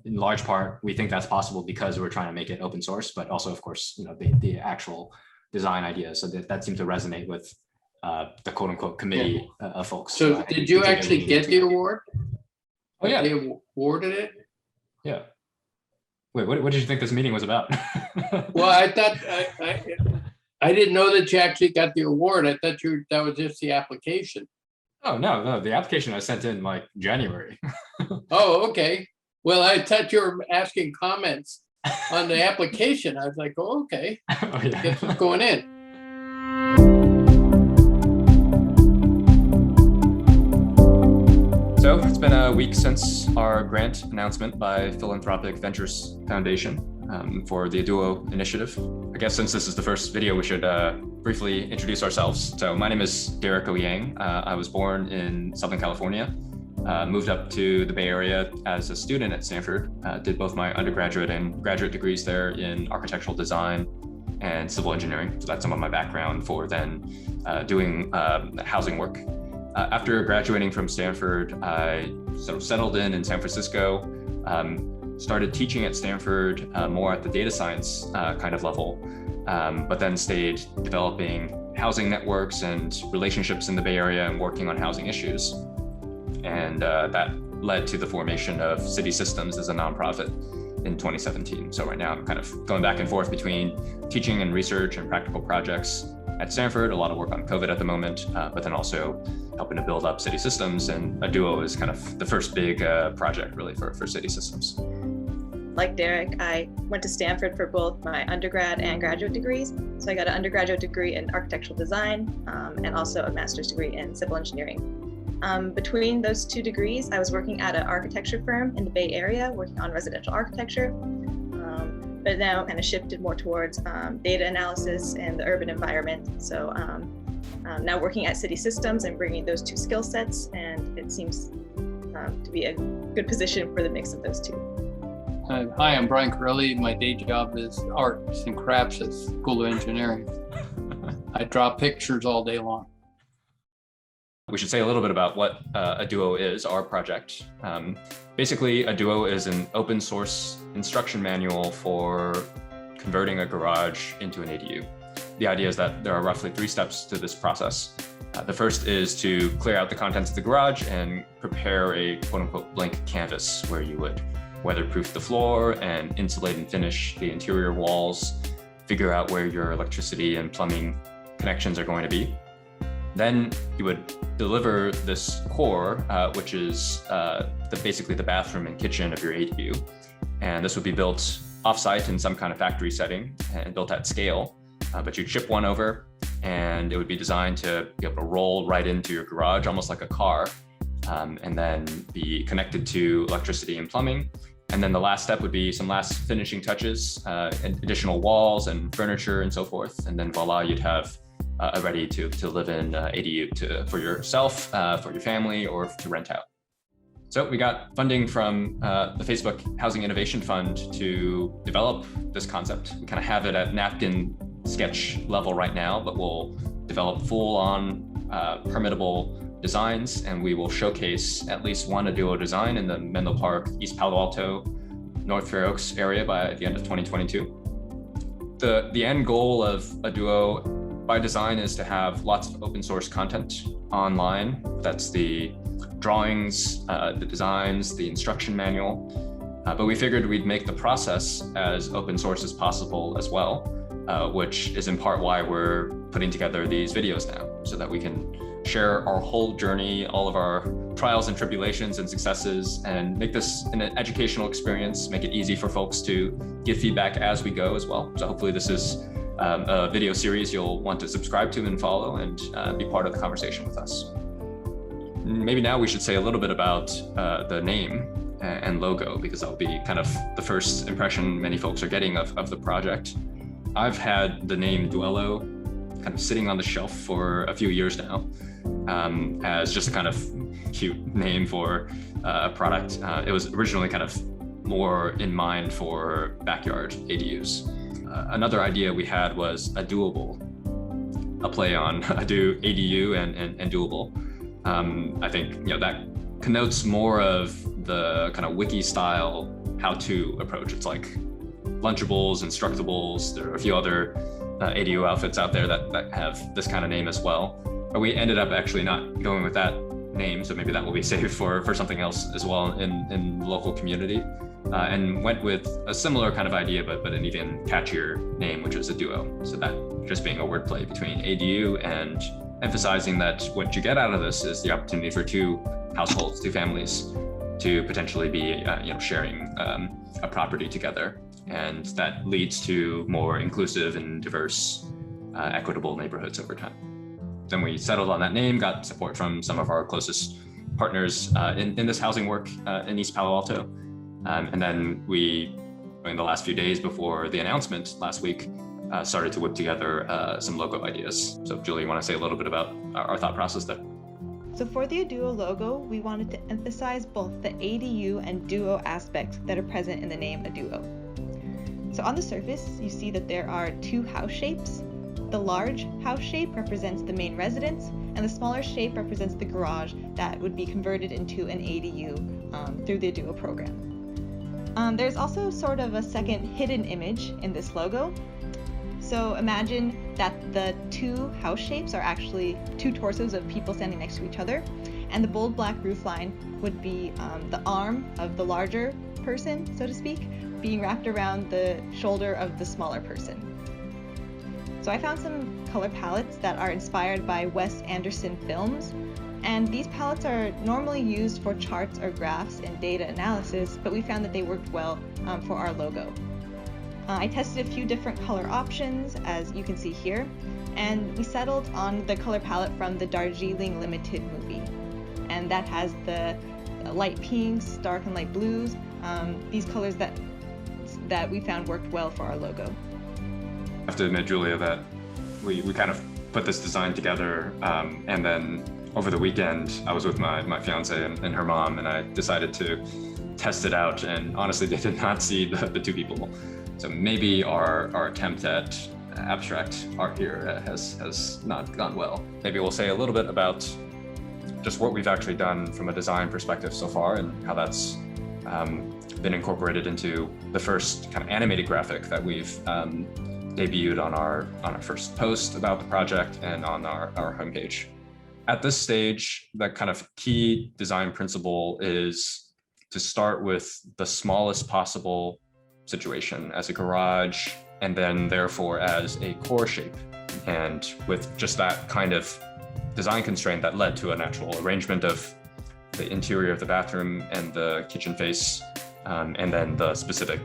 In large part, we think that's possible because we're trying to make it open source, but also, of course, the actual design idea. So that seemed to resonate with the quote unquote committee of folks. So did you actually get the award? Oh yeah, they awarded it. Yeah. Wait, what did you think this meeting was about? Well, I thought I didn't know that you actually got the award. I thought that was just the application. Oh no, the application I sent in like January. Oh, okay. Well, I thought you were asking comments on the application. I was like, oh, okay. Oh, yeah. Guess what's going in. So it's been a week since our grant announcement by Philanthropic Ventures Foundation for the Aduo initiative. I guess since this is the first video, we should briefly introduce ourselves. So my name is Derek Liang. I was born in Southern California, moved up to the Bay Area as a student at Stanford, did both my undergraduate and graduate degrees there in architectural design and civil engineering. So that's some of my background for then doing housing work. After graduating from Stanford, I sort of settled in San Francisco, started teaching at Stanford more at the data science kind of level, but then stayed developing housing networks and relationships in the Bay Area and working on housing issues. And that led to the formation of City Systems as a nonprofit in 2017. So right now I'm kind of going back and forth between teaching and research and practical projects at Stanford, a lot of work on COVID at the moment, but then also helping to build up City Systems, and Aduo is kind of the first big project really for City Systems. Like Derek, I went to Stanford for both my undergrad and graduate degrees. So I got an undergraduate degree in architectural design and also a master's degree in civil engineering. Between those two degrees, I was working at an architecture firm in the Bay Area, working on residential architecture, but now kind of shifted more towards data analysis and the urban environment. So now working at City Systems and bringing those two skill sets, and it seems to be a good position for the mix of those two. Hi, I'm Brian Corelli. My day job is arts and crafts at School of Engineering. I draw pictures all day long. We should say a little bit about what Aduo is, our project. Basically, Aduo is an open source instruction manual for converting a garage into an ADU. The idea is that there are roughly 3 steps to this process. The first is to clear out the contents of the garage and prepare a quote unquote blank canvas where you would weatherproof the floor and insulate and finish the interior walls, figure out where your electricity and plumbing connections are going to be. Then you would deliver this core, which is basically the bathroom and kitchen of your ADU. And this would be built offsite in some kind of factory setting and built at scale. But you'd ship one over and it would be designed to be able to roll right into your garage, almost like a car, and then be connected to electricity and plumbing. And then the last step would be some last finishing touches, and additional walls and furniture and so forth. And then voila, you'd have ready to live in ADU for yourself, for your family, or to rent out. So we got funding from the Facebook Housing Innovation Fund to develop this concept. We kind of have it at napkin sketch level right now, but we'll develop full-on permittable designs, and we will showcase at least one Aduo design in the Menlo Park, East Palo Alto, North Fair Oaks area by the end of 2022. The end goal of Aduo by design is to have lots of open source content online. That's the drawings, the designs, the instruction manual. But we figured we'd make the process as open source as possible as well, which is in part why we're putting together these videos now, so that we can share our whole journey, all of our trials and tribulations and successes, and make this an educational experience, make it easy for folks to give feedback as we go as well. So hopefully this is a video series you'll want to subscribe to and follow and be part of the conversation with us. Maybe now we should say a little bit about the name and logo, because that'll be kind of the first impression many folks are getting of the project. I've had the name Duello kind of sitting on the shelf for a few years now as just a kind of cute name for a product. It was originally kind of more in mind for backyard ADUs. Another idea we had was Aduoable, a play on ADU and doable. I think that connotes more of the kind of wiki style how-to approach. It's like Lunchables, Instructables. There are a few other ADU outfits out there that have this kind of name as well. But we ended up actually not going with that name, so maybe that will be saved for something else as well in the local community. And went with a similar kind of idea, but an even catchier name, which was Aduo. So that just being a wordplay between ADU and emphasizing that what you get out of this is the opportunity for two households, two families, to potentially be sharing a property together. And that leads to more inclusive and diverse, equitable neighborhoods over time. Then we settled on that name, got support from some of our closest partners in this housing work in East Palo Alto. And then we, in the last few days before the announcement last week, started to whip together some logo ideas. So Julie, you want to say a little bit about our thought process there? So for the Aduo logo, we wanted to emphasize both the ADU and Duo aspects that are present in the name Aduo. So on the surface, you see that there are two house shapes. The large house shape represents the main residence, and the smaller shape represents the garage that would be converted into an ADU through the Aduo program. There's also sort of a second hidden image in this logo. So imagine that the two house shapes are actually two torsos of people standing next to each other, and the bold black roofline would be the arm of the larger person, so to speak, being wrapped around the shoulder of the smaller person. So I found some color palettes that are inspired by Wes Anderson films, and these palettes are normally used for charts or graphs and data analysis, but we found that they worked well for our logo. I tested a few different color options, as you can see here, and we settled on the color palette from the Darjeeling Limited movie. And that has the light pinks, dark and light blues, these colors that we found worked well for our logo. I have to admit, Julia, that we kind of put this design together, and then over the weekend, I was with my fiance and her mom, and I decided to test it out, and honestly, they did not see the two people. So maybe our attempt at abstract art here has not gone well. Maybe we'll say a little bit about just what we've actually done from a design perspective so far, and how that's been incorporated into the first kind of animated graphic that we've debuted on our first post about the project and on our homepage. At this stage, the kind of key design principle is to start with the smallest possible situation as a garage, and then therefore as a core shape. And with just that kind of design constraint, that led to a natural arrangement of the interior of the bathroom and the kitchen face, and then the specific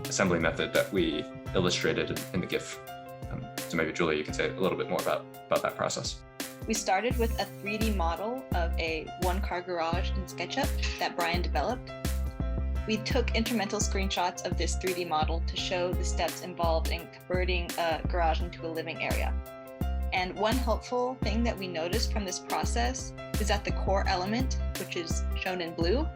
assembly method that we illustrated in the GIF. So maybe Julie, you can say a little bit more about that process. We started with a 3D model of a one-car garage in SketchUp that Brian developed. We took incremental screenshots of this 3D model to show the steps involved in converting a garage into a living area. And one helpful thing that we noticed from this process is that the core element, which is shown in blue,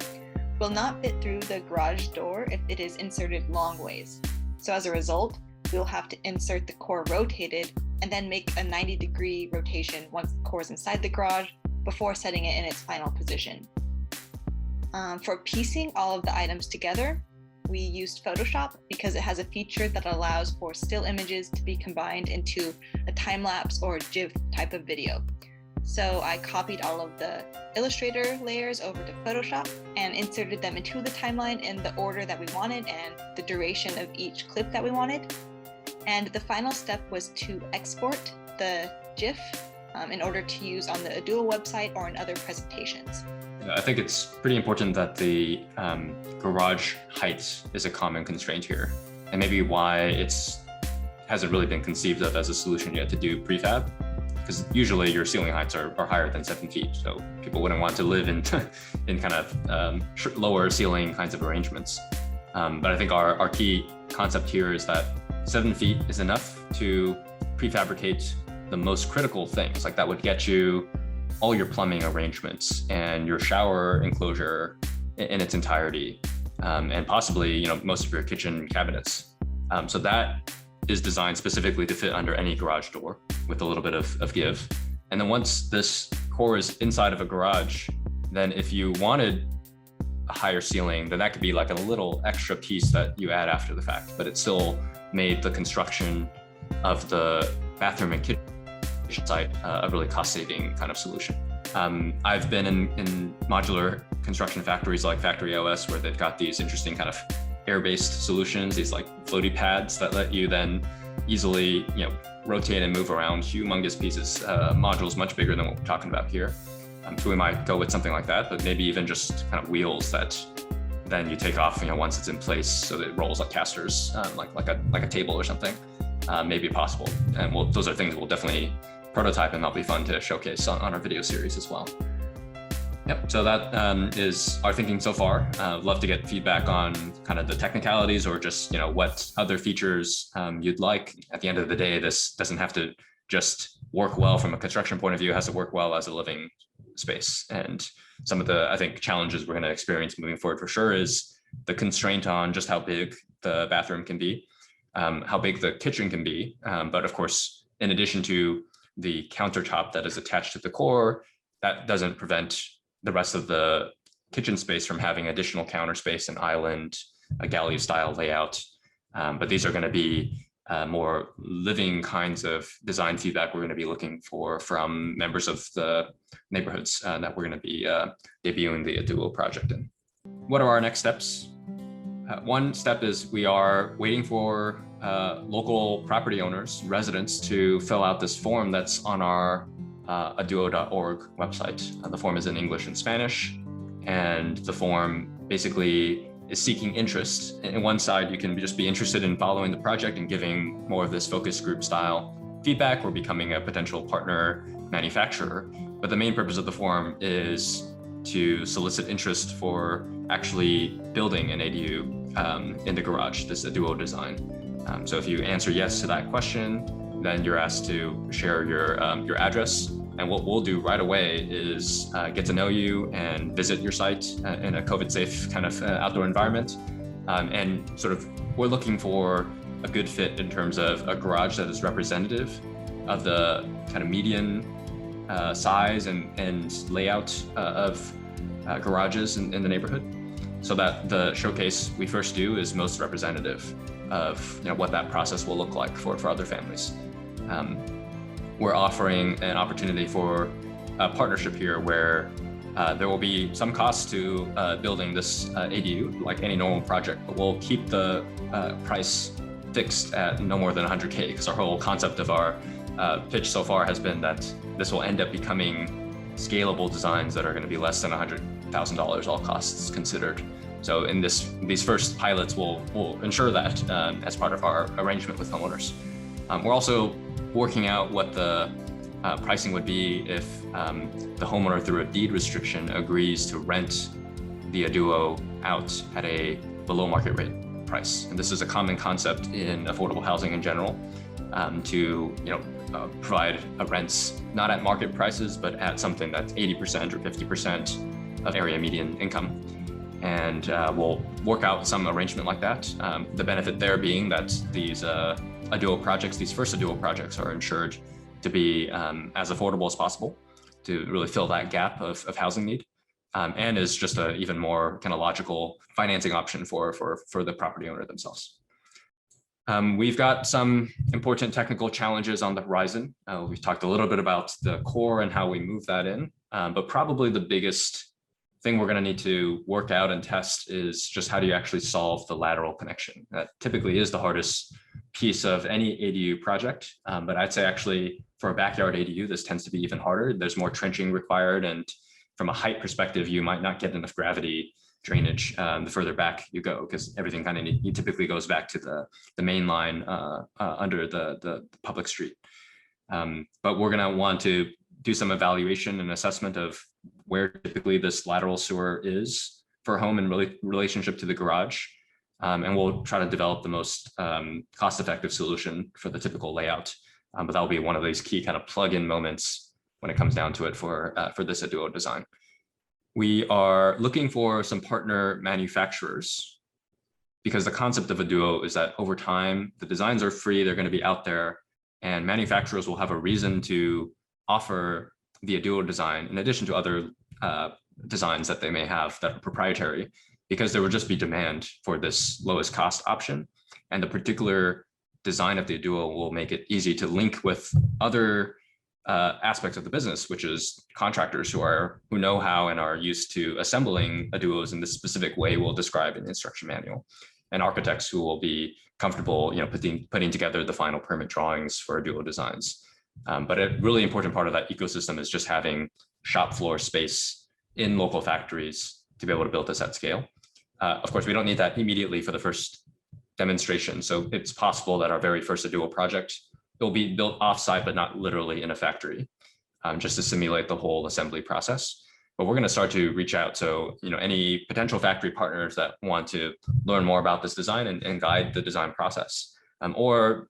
will not fit through the garage door if it is inserted long ways. So as a result, we'll have to insert the core rotated and then make a 90-degree rotation once the core is inside the garage before setting it in its final position. For piecing all of the items together, we used Photoshop because it has a feature that allows for still images to be combined into a time-lapse or GIF type of video. So I copied all of the Illustrator layers over to Photoshop and inserted them into the timeline in the order that we wanted and the duration of each clip that we wanted. And the final step was to export the GIF in order to use on the Aduo website or in other presentations. I think it's pretty important that the garage height is a common constraint here, and maybe why it hasn't really been conceived of as a solution yet to do prefab, because usually your ceiling heights are higher than 7 feet, so people wouldn't want to live in kind of lower ceiling kinds of arrangements. But I think our key concept here is that 7 feet is enough to prefabricate the most critical things, like that would get you all your plumbing arrangements and your shower enclosure in its entirety, and possibly most of your kitchen cabinets. So that is designed specifically to fit under any garage door with a little bit of give. And then once this core is inside of a garage, then if you wanted a higher ceiling, then that could be like a little extra piece that you add after the fact, but it still made the construction of the bathroom and kitchen site a really cost-saving kind of solution. I've been in modular construction factories like Factory OS, where they've got these interesting kind of air-based solutions, these like floaty pads that let you then easily, rotate and move around humongous pieces, modules much bigger than what we're talking about here. So we might go with something like that, but maybe even just kind of wheels that then you take off, once it's in place, so that it rolls like casters, like a table or something, may be possible. And those are things we'll definitely prototype, and that'll be fun to showcase on our video series as well. Yep, so that is our thinking so far. Love to get feedback on kind of the technicalities, or just what other features you'd like. At the end of the day, this doesn't have to just work well from a construction point of view, it has to work well as a living space. And some of the, I think, challenges we're going to experience moving forward for sure is the constraint on just how big the bathroom can be, how big the kitchen can be. But of course, in addition to the countertop that is attached to the core, that doesn't prevent the rest of the kitchen space from having additional counter space and island, a galley style layout. But these are going to be more living kinds of design feedback we're going to be looking for from members of the neighborhoods that we're going to be debuting the Aduo project in. What are our next steps? One step is we are waiting for local property owners, residents, to fill out this form that's on our aduo.org website. The form is in English and Spanish, and the form basically is seeking interest. In one side, you can just be interested in following the project and giving more of this focus group style feedback or becoming a potential partner manufacturer. But the main purpose of the form is to solicit interest for actually building an ADU in the garage, this Aduo design. So if you answer yes to that question, then you're asked to share your address. And what we'll do right away is get to know you and visit your site in a COVID-safe kind of outdoor environment. And sort of, we're looking for a good fit in terms of a garage that is representative of the kind of median size and layout of garages in the neighborhood, so that the showcase we first do is most representative of what that process will look like for other families. We're offering an opportunity for a partnership here where there will be some cost to building this ADU, like any normal project, but we'll keep the price fixed at no more than 100K, because our whole concept of our pitch so far has been that this will end up becoming scalable designs that are going to be less than $100,000, all costs considered. So in these first pilots, we'll ensure that as part of our arrangement with homeowners. We're also working out what the pricing would be if the homeowner, through a deed restriction, agrees to rent the Aduo out at a below market rate price. And this is a common concept in affordable housing in general, to provide rents not at market prices, but at something that's 80% or 50% of area median income. And we'll work out some arrangement like that. The benefit there being that these Aduo projects, these first Aduo projects, are insured to be as affordable as possible, to really fill that gap of housing need, and is just an even more kind of logical financing option for the property owner themselves. We've got some important technical challenges on the horizon. We've talked a little bit about the core and how we move that in, but probably the biggest thing we're going to need to work out and test is just how do you actually solve the lateral connection. That typically is the hardest piece of any ADU project, but I'd say actually for a backyard ADU, this tends to be even harder. There's more trenching required, and from a height perspective, you might not get enough gravity drainage the further back you go, because everything kind of typically goes back to the main line under the public street. But we're going to want to do some evaluation and assessment of where typically this lateral sewer is for a home in relationship to the garage. And we'll try to develop the most cost-effective solution for the typical layout. But that'll be one of these key kind of plug-in moments when it comes down to it for this Aduo design. We are looking for some partner manufacturers, because the concept of Aduo is that over time, the designs are free, they're going to be out there, and manufacturers will have a reason to offer the Aduo design in addition to other designs that they may have that are proprietary, because there will just be demand for this lowest cost option. And the particular design of the Aduo will make it easy to link with other aspects of the business, which is contractors who know how and are used to assembling Aduos in this specific way we'll describe in the instruction manual, and architects who will be comfortable, putting together the final permit drawings for Aduo designs. But a really important part of that ecosystem is just having shop floor space in local factories to be able to build this at scale. Of course, we don't need that immediately for the first demonstration. So it's possible that our very first Aduo project will be built offsite, but not literally in a factory, just to simulate the whole assembly process. But we're going to start to reach out. So, any potential factory partners that want to learn more about this design and guide the design process. Or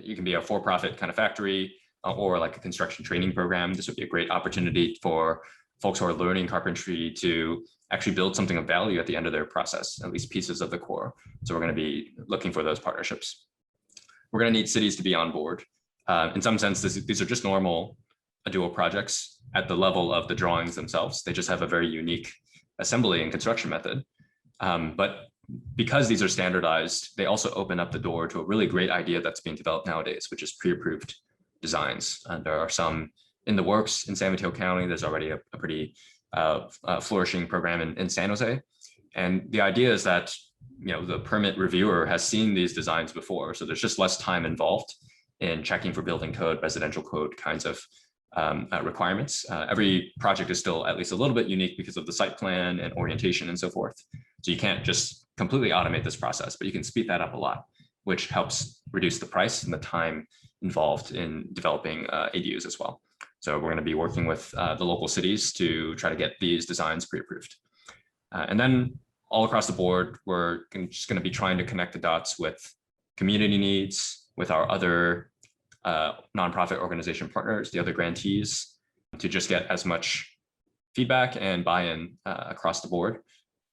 you can be a for-profit kind of factory, or like a construction training program. This would be a great opportunity for folks who are learning carpentry to actually build something of value at the end of their process, at least pieces of the core. So we're going to be looking for those partnerships. We're going to need cities to be on board. In some sense, these are just normal Aduo projects at the level of the drawings themselves. They just have a very unique assembly and construction method. But because these are standardized, they also open up the door to a really great idea that's being developed nowadays, which is pre-approved designs. And there are some in the works in San Mateo County. There's already a pretty flourishing program in San Jose. And the idea is that the permit reviewer has seen these designs before, so there's just less time involved in checking for building code, residential code kinds of requirements. Every project is still at least a little bit unique because of the site plan and orientation and so forth. So you can't just completely automate this process, but you can speed that up a lot, which helps reduce the price and the time involved in developing ADUs as well. So we're going to be working with the local cities to try to get these designs pre-approved. And then all across the board, we're just going to be trying to connect the dots with community needs, with our other nonprofit organization partners, the other grantees, to just get as much feedback and buy-in across the board.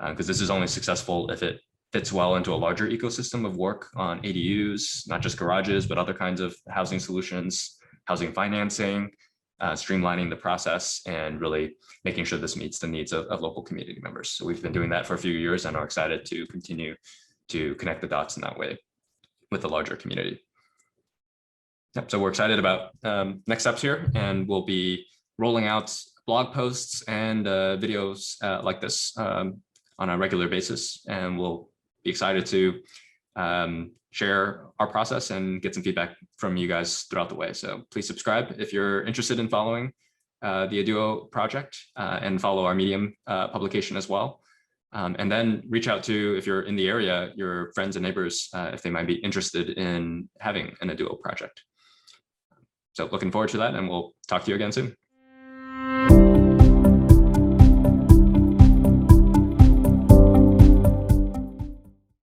Because this is only successful if it fits well into a larger ecosystem of work on ADUs, not just garages, but other kinds of housing solutions, housing financing, streamlining the process, and really making sure this meets the needs of local community members. So we've been doing that for a few years and are excited to continue to connect the dots in that way with the larger community. Yep, so we're excited about next steps here, and we'll be rolling out blog posts and videos like this on a regular basis, and we'll be excited to share our process and get some feedback from you guys throughout the way. So please subscribe if you're interested in following the Aduo project, and follow our Medium publication as well. And then reach out to, if you're in the area, your friends and neighbors, if they might be interested in having an Aduo project. So looking forward to that, and we'll talk to you again soon.